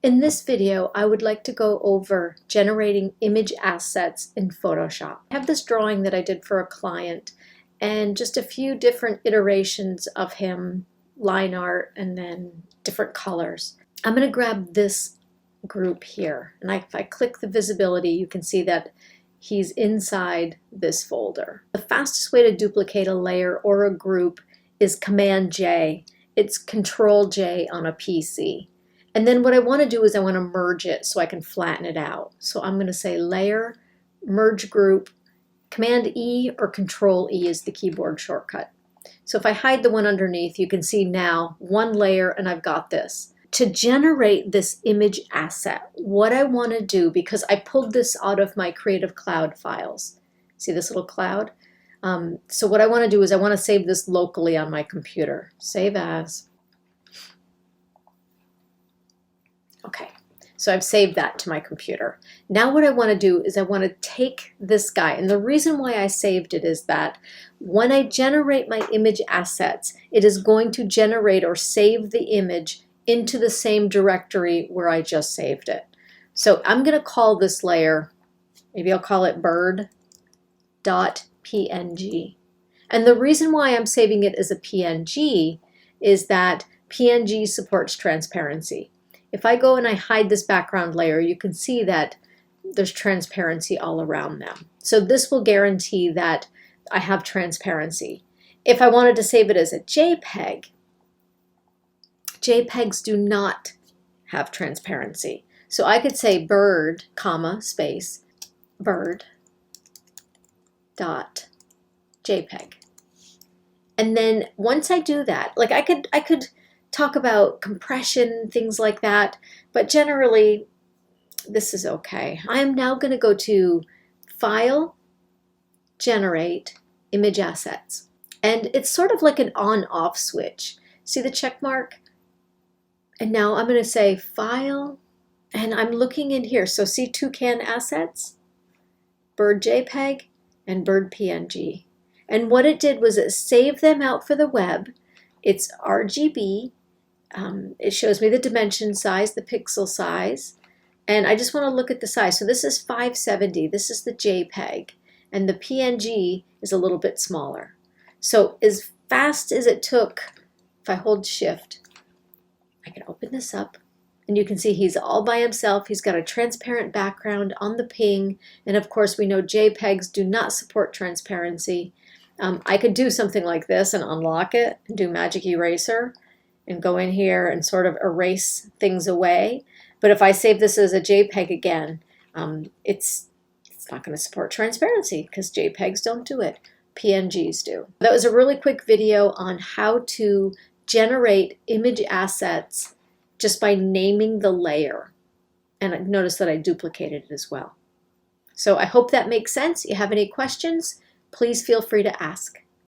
In this video, I would like to go over generating image assets in Photoshop. I have this drawing that I did for a client and just a few different iterations of him, line art, and then different colors. I'm going to grab this group here, and if I click the visibility, you can see that he's inside this folder. The fastest way to duplicate a layer or a group is Command J. It's Control J on a PC. And then what I want to do is I want to merge it so I can flatten it out. So I'm going to say Layer, Merge Group, Command E or Control E is the keyboard shortcut. So if I hide the one underneath, you can see now one layer and I've got this. To generate this image asset, what I want to do, because I pulled this out of my Creative Cloud files. See this little cloud? So what I want to do is I want to save this locally on my computer. Save as. Okay, so I've saved that to my computer. Now what I want to do is I want to take this guy, and the reason why I saved it is that when I generate my image assets, it is going to generate or save the image into the same directory where I just saved it. So I'm going to call this layer, maybe I'll call it bird.png. And the reason why I'm saving it as a PNG is that PNG supports transparency. If I go and I hide this background layer, you can see that there's transparency all around them. So this will guarantee that I have transparency. If I wanted to save it as a JPEG, JPEGs do not have transparency. So I could say bird, comma, space, bird, dot, JPEG. And then once I do that, like I could talk about compression, things like that, but generally this is okay. I am now going to go to File, Generate, Image Assets. And it's sort of like an on-off switch. See the check mark? And now I'm going to say File, and I'm looking in here. So see Toucan Assets, Bird JPEG, and Bird PNG. And what it did was it saved them out for the web. It's RGB. It shows me the dimension size, the pixel size, and I just want to look at the size. So this is 570, this is the JPEG, and the PNG is a little bit smaller. So as fast as it took, if I hold Shift, I can open this up, and you can see he's all by himself. He's got a transparent background on the ping, and of course we know JPEGs do not support transparency. I could do something like this and unlock it and do Magic Eraser and go in here and sort of erase things away. But if I save this as a JPEG again, it's not going to support transparency because JPEGs don't do it. PNGs do. That was a really quick video on how to generate image assets just by naming the layer. And notice that I duplicated it as well. So I hope that makes sense. If you have any questions, please feel free to ask.